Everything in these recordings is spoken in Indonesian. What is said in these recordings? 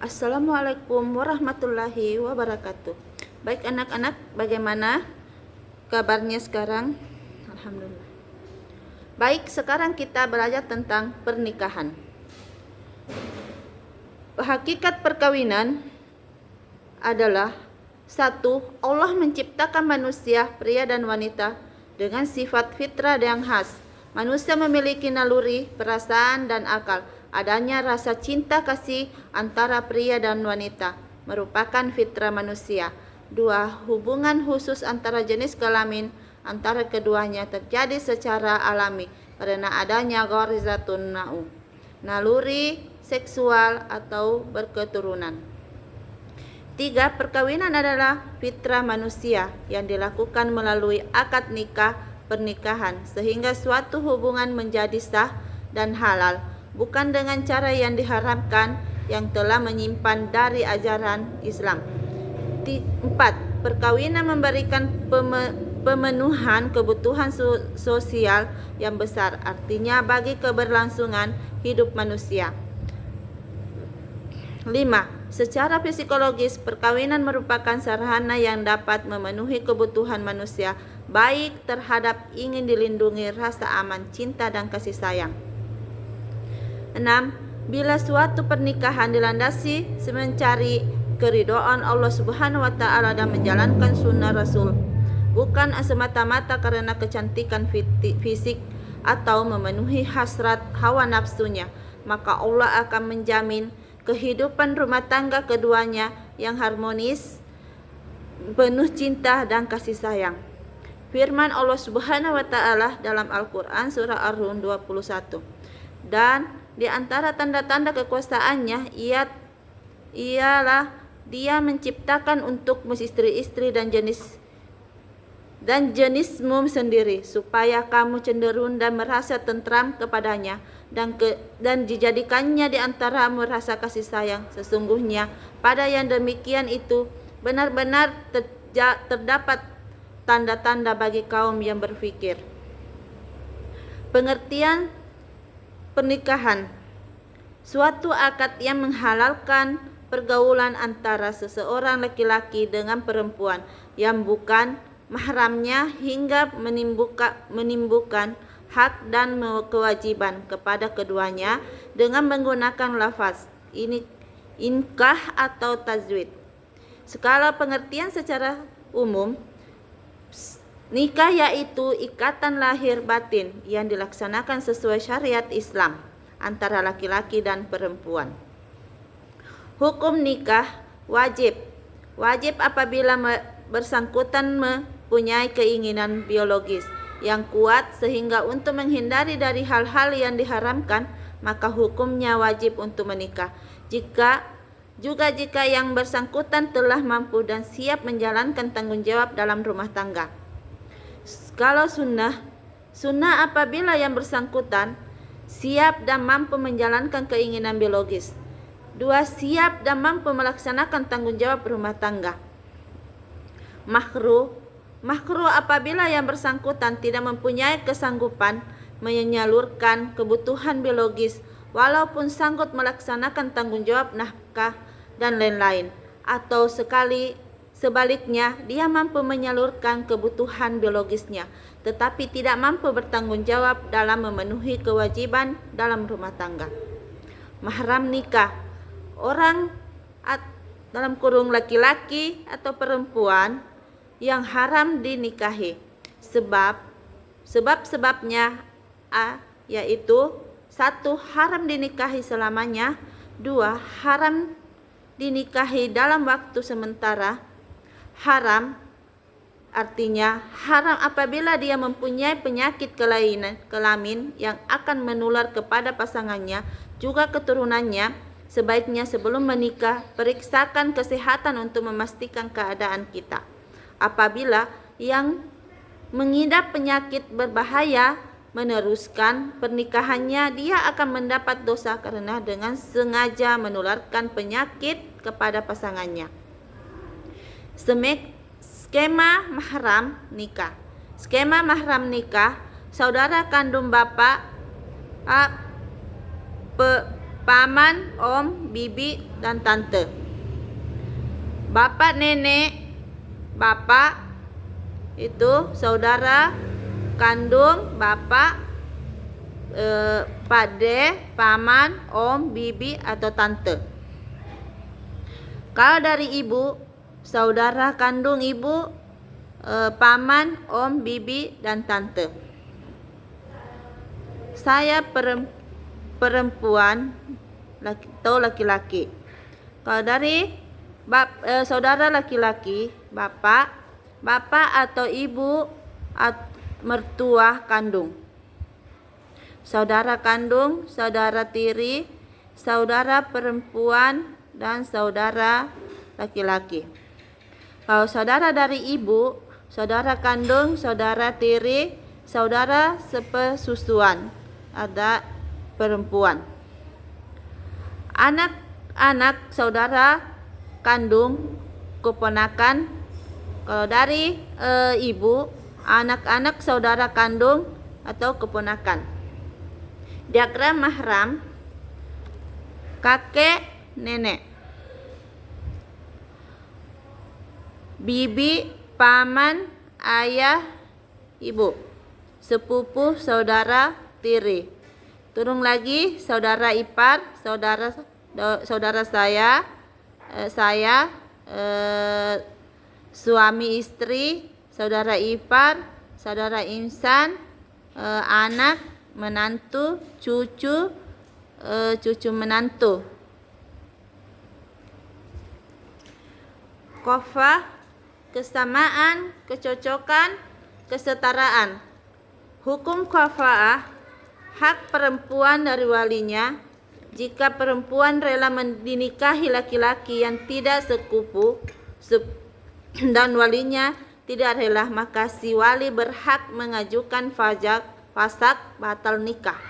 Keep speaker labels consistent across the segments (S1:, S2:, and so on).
S1: Assalamualaikum warahmatullahi wabarakatuh. Baik anak-anak, bagaimana kabarnya sekarang? Alhamdulillah. Baik, sekarang kita belajar tentang pernikahan. Hakikat perkawinan adalah satu, Allah menciptakan manusia, pria dan wanita dengan sifat fitrah yang khas. Manusia memiliki naluri, perasaan dan akal. Adanya rasa cinta kasih antara pria dan wanita merupakan fitrah manusia. Dua, hubungan khusus antara jenis kelamin antara keduanya terjadi secara alami karena adanya gharizatun naluri seksual atau berketurunan. Tiga, perkawinan adalah fitrah manusia yang dilakukan melalui akad nikah pernikahan sehingga suatu hubungan menjadi sah dan halal, bukan dengan cara yang diharamkan yang telah menyimpan dari ajaran Islam. Empat, perkawinan memberikan pemenuhan kebutuhan sosial yang besar, artinya bagi keberlangsungan hidup manusia. 5. Secara psikologis, perkawinan merupakan sarana yang dapat memenuhi kebutuhan manusia, baik terhadap ingin dilindungi rasa aman, cinta, dan kasih sayang. 6. Bila suatu pernikahan dilandasi mencari keridhaan Allah Subhanahu wa Ta'ala dan menjalankan sunnah Rasul, bukan semata-mata karena kecantikan fisik atau memenuhi hasrat hawa nafsunya, maka Allah akan menjamin kehidupan rumah tangga keduanya yang harmonis, penuh cinta dan kasih sayang. Firman Allah Subhanahu wa Ta'ala dalam Al-Quran surah Ar-Rum 21. Dan di antara tanda-tanda kekuasaannya ialah Dia menciptakan untukmu istri-istri dan jenismu sendiri, supaya kamu cenderung dan merasa tentram kepadanya, dan dijadikannya di antaramu rasa kasih sayang. Sesungguhnya pada yang demikian itu benar-benar terdapat tanda-tanda bagi kaum yang berfikir. Pengertian pernikahan: suatu akad yang menghalalkan pergaulan antara seseorang laki-laki dengan perempuan yang bukan mahramnya hingga menimbulkan hak dan kewajiban kepada keduanya dengan menggunakan lafaz inkah atau tazwid. Skala pengertian secara umum, nikah yaitu ikatan lahir batin yang dilaksanakan sesuai syariat Islam antara laki-laki dan perempuan. Hukum nikah wajib apabila bersangkutan mempunyai keinginan biologis yang kuat sehingga untuk menghindari dari hal-hal yang diharamkan, maka hukumnya wajib untuk menikah. Jika yang bersangkutan telah mampu dan siap menjalankan tanggung jawab dalam rumah tangga. Kalau sunnah apabila yang bersangkutan siap dan mampu menjalankan keinginan biologis. 2. Siap dan mampu melaksanakan tanggung jawab rumah tangga. Makruh apabila yang bersangkutan tidak mempunyai kesanggupan menyalurkan kebutuhan biologis walaupun sanggup melaksanakan tanggung jawab nafkah dan lain-lain, atau sebaliknya dia mampu menyalurkan kebutuhan biologisnya tetapi tidak mampu bertanggung jawab dalam memenuhi kewajiban dalam rumah tangga. Mahram nikah: orang dalam kurung laki-laki atau perempuan yang haram dinikahi. Sebabnya yaitu 1. Haram dinikahi selamanya. 2. Haram dinikahi dalam waktu sementara. Haram artinya haram apabila dia mempunyai penyakit kelamin yang akan menular kepada pasangannya juga keturunannya. Sebaiknya sebelum menikah periksakan kesehatan untuk memastikan keadaan kita. Apabila yang mengidap penyakit berbahaya meneruskan pernikahannya, dia akan mendapat dosa karena dengan sengaja menularkan penyakit kepada pasangannya. Skema mahram nikah. Skema mahram nikah: saudara kandung bapak, paman, om, bibi, dan tante. Bapak, nenek, bapak itu saudara kandung bapak, pade, paman, om, bibi, atau tante. Kalau dari ibu, saudara kandung ibu, paman, om, bibi, dan tante. Saya perempuan atau laki-laki. Kalau dari saudara laki-laki, bapak atau ibu mertua kandung. Saudara kandung, saudara tiri, saudara perempuan, dan saudara laki-laki. Kalau saudara dari ibu, saudara kandung, saudara tiri, saudara sepesusuan, ada perempuan. Anak-anak saudara kandung, keponakan. Kalau dari ibu, anak-anak saudara kandung atau keponakan. Diagram mahram, kakek, nenek, bibi, paman, ayah, ibu, sepupu, saudara tiri. Turun lagi, saudara ipar, saudara saya, suami istri, saudara ipar, saudara insan, anak, menantu, cucu, cucu menantu. Qafah, kesamaan, kecocokan, kesetaraan. Hukum qafa'ah, hak perempuan dari walinya. Jika perempuan rela dinikahi laki-laki yang tidak sekupu dan walinya tidak rela, maka si wali berhak mengajukan fasak batal nikah.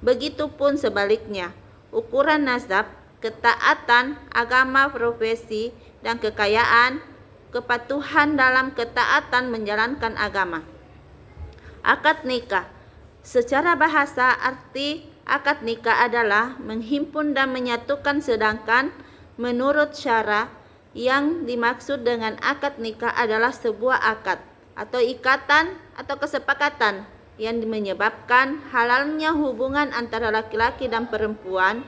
S1: Begitupun sebaliknya. Ukuran nasab, ketaatan, agama, profesi, dan kekayaan, kepatuhan dalam ketaatan menjalankan agama. Akad nikah. Secara bahasa, arti akad nikah adalah menghimpun dan menyatukan, sedangkan menurut syara yang dimaksud dengan akad nikah adalah sebuah akad atau ikatan atau kesepakatan yang menyebabkan halalnya hubungan antara laki-laki dan perempuan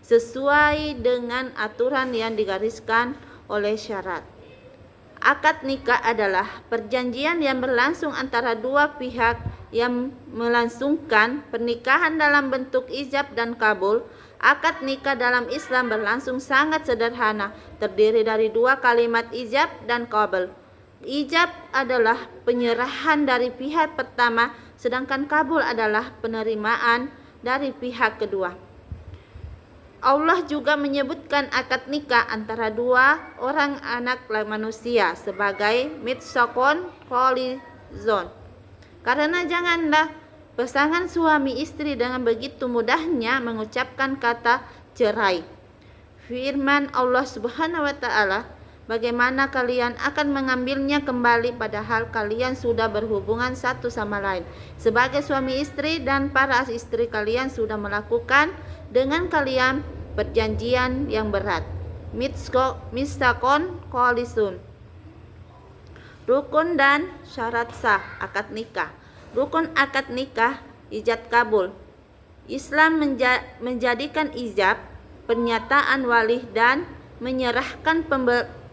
S1: sesuai dengan aturan yang digariskan oleh syarat. Akad nikah adalah perjanjian yang berlangsung antara dua pihak yang melangsungkan pernikahan dalam bentuk ijab dan kabul. Akad nikah dalam Islam berlangsung sangat sederhana, terdiri dari dua kalimat ijab dan qabul. Ijab adalah penyerahan dari pihak pertama, sedangkan kabul adalah penerimaan dari pihak kedua. Allah juga menyebutkan akad nikah antara dua orang anak manusia sebagai mitsaqon qalizon. Karena janganlah pasangan suami istri dengan begitu mudahnya mengucapkan kata cerai. Firman Allah Subhanahu wa taala, bagaimana kalian akan mengambilnya kembali padahal kalian sudah berhubungan satu sama lain. Sebagai suami istri dan para istri kalian sudah melakukan dengan kalian perjanjian yang berat. Mitsaqon qalisun. Rukun dan syarat sah akad nikah. Rukun akad nikah, ijab kabul. Islam menjadikan ijab pernyataan wali dan menyerahkan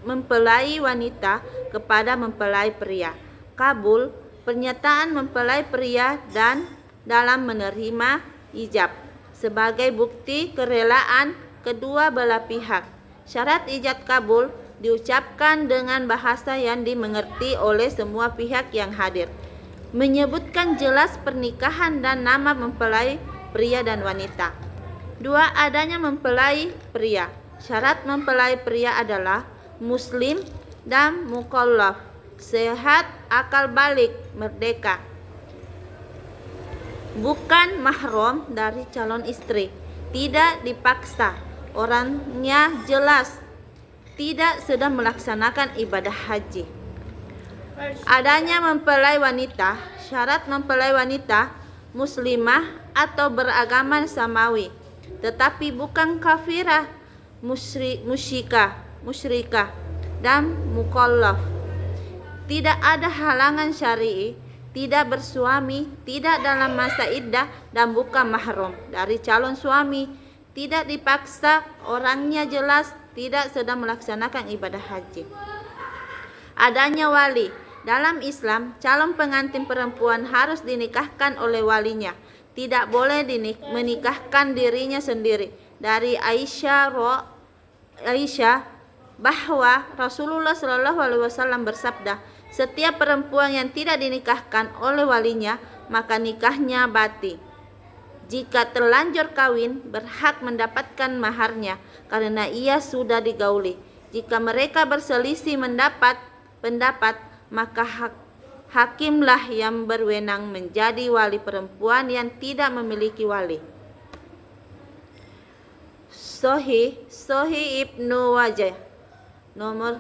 S1: mempelai wanita kepada mempelai pria. Kabul, pernyataan mempelai pria dan dalam menerima ijab sebagai bukti kerelaan kedua belah pihak. Syarat ijab kabul diucapkan dengan bahasa yang dimengerti oleh semua pihak yang hadir, menyebutkan jelas pernikahan dan nama mempelai pria dan wanita. 2. Adanya mempelai pria. Syarat mempelai pria adalah muslim dan mukallaf, sehat, akal balik, merdeka, bukan mahram dari calon istri, tidak dipaksa, orangnya jelas, tidak sedang melaksanakan ibadah haji. Adanya mempelai wanita. Syarat mempelai wanita muslimah atau beragama samawi, tetapi bukan kafirah, musyrikah dan mukallaf. Tidak ada halangan syar'i, tidak bersuami, tidak dalam masa iddah, dan bukan mahram dari calon suami, tidak dipaksa, orangnya jelas tidak sedang melaksanakan ibadah haji. Adanya wali. Dalam Islam, calon pengantin perempuan harus dinikahkan oleh walinya. Tidak boleh menikahkan dirinya sendiri. Dari Aisyah bahwa Rasulullah Shallallahu Alaihi Wasallam bersabda, setiap perempuan yang tidak dinikahkan oleh walinya, maka nikahnya batil. Jika terlanjur kawin, berhak mendapatkan maharnya karena ia sudah digauli. Jika mereka berselisih pendapat, maka hakimlah yang berwenang menjadi wali perempuan yang tidak memiliki wali. Sahih Ibnu Wajah nomor.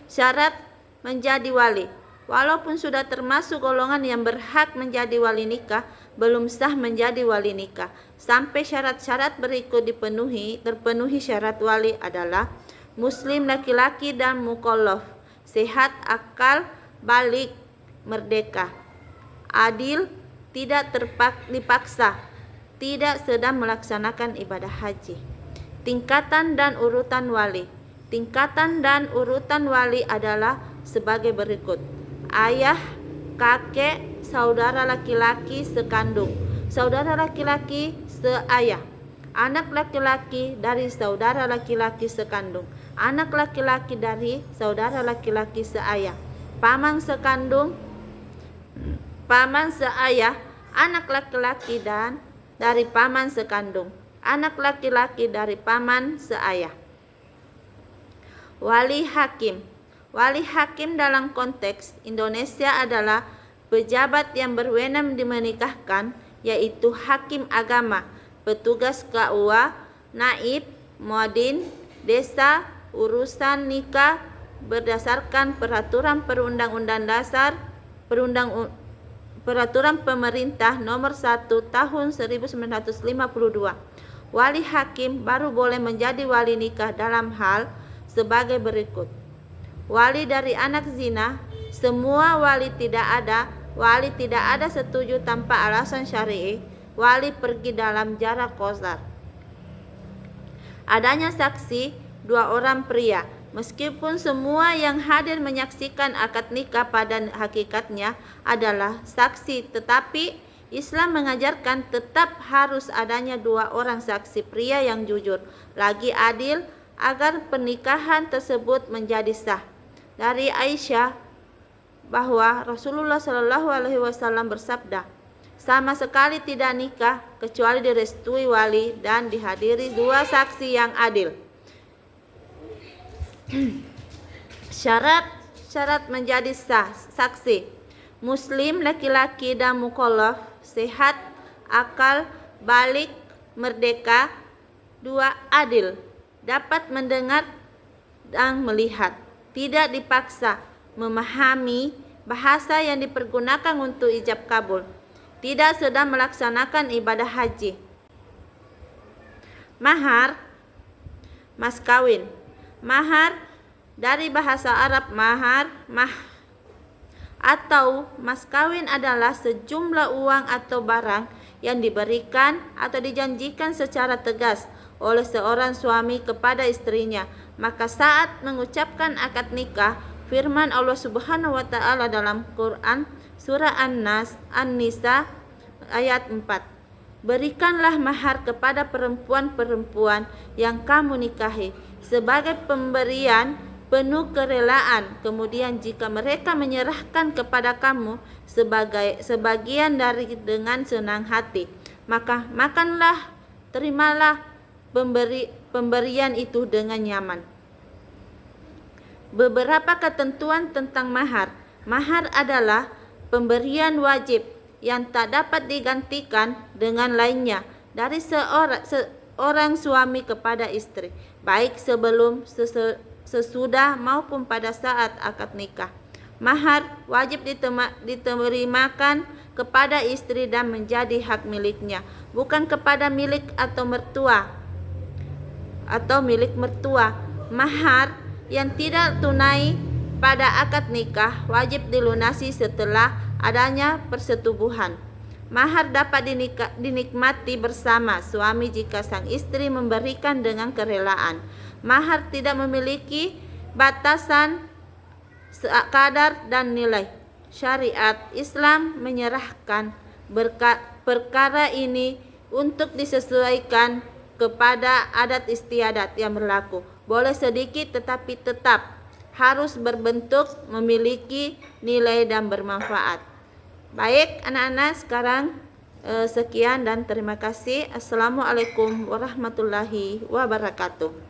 S1: Syarat menjadi wali. Walaupun sudah termasuk golongan yang berhak menjadi wali nikah, belum sah menjadi wali nikah sampai syarat-syarat berikut terpenuhi. Syarat wali adalah muslim laki-laki dan mukallaf, sehat akal, balik, merdeka, adil, tidak dipaksa, tidak sedang melaksanakan ibadah haji. Tingkatan dan urutan wali. Tingkatan dan urutan wali adalah sebagai berikut: ayah, kakek, saudara laki-laki sekandung, saudara laki-laki seayah, anak laki-laki dari saudara laki-laki sekandung, anak laki-laki dari saudara laki-laki seayah, paman sekandung, paman seayah, anak laki-laki dan dari paman sekandung, anak laki-laki dari paman seayah. Wali hakim. Wali hakim dalam konteks Indonesia adalah pejabat yang berwenang menikahkan, yaitu hakim agama, petugas KUA, naib, muadzin, desa, urusan nikah berdasarkan peraturan perundang-undang dasar, peraturan pemerintah nomor 1 tahun 1952. Wali hakim baru boleh menjadi wali nikah dalam hal sebagai berikut: wali dari anak zina, semua wali tidak ada setuju tanpa alasan syar'i, wali pergi dalam jarak qasar. Adanya saksi 2 orang pria, meskipun semua yang hadir menyaksikan akad nikah pada hakikatnya adalah saksi, tetapi Islam mengajarkan tetap harus adanya 2 orang saksi pria yang jujur, lagi adil, agar pernikahan tersebut menjadi sah. Dari Aisyah bahwa Rasulullah Shallallahu Alaihi Wasallam bersabda, sama sekali tidak nikah kecuali direstui wali dan dihadiri 2 saksi yang adil. Syarat menjadi sah saksi: muslim laki-laki dan mukallaf, sehat akal, balik, merdeka, 2 adil, dapat mendengar dan melihat, tidak dipaksa, memahami bahasa yang dipergunakan untuk ijab kabul, tidak sedang melaksanakan ibadah haji. Mahar, mas kawin. Mahar dari bahasa Arab mahar, atau mas kawin adalah sejumlah uang atau barang yang diberikan atau dijanjikan secara tegas oleh seorang suami kepada istrinya. Maka saat mengucapkan akad nikah, firman Allah Subhanahu wa taala dalam Quran surah An-Nisa ayat 4, berikanlah mahar kepada perempuan-perempuan yang kamu nikahi sebagai pemberian penuh kerelaan. Kemudian jika mereka menyerahkan kepada kamu sebagian dari dengan senang hati, maka makanlah, terimalah pemberian itu dengan nyaman. Beberapa ketentuan tentang mahar. Mahar adalah pemberian wajib yang tak dapat digantikan dengan lainnya dari seorang suami kepada istri, baik sebelum, sesudah maupun pada saat akad nikah. Mahar wajib diterimakan kepada istri dan menjadi hak miliknya, bukan kepada milik atau milik mertua. Mahar yang tidak tunai pada akad nikah wajib dilunasi setelah adanya persetubuhan. Mahar dapat dinikmati bersama suami jika sang istri memberikan dengan kerelaan. Mahar tidak memiliki batasan kadar dan nilai. Syariat Islam menyerahkan perkara ini untuk disesuaikan kepada adat istiadat yang berlaku. Boleh sedikit tetapi tetap harus berbentuk, memiliki nilai dan bermanfaat. Baik anak-anak, sekarang sekian dan terima kasih. Assalamualaikum warahmatullahi wabarakatuh.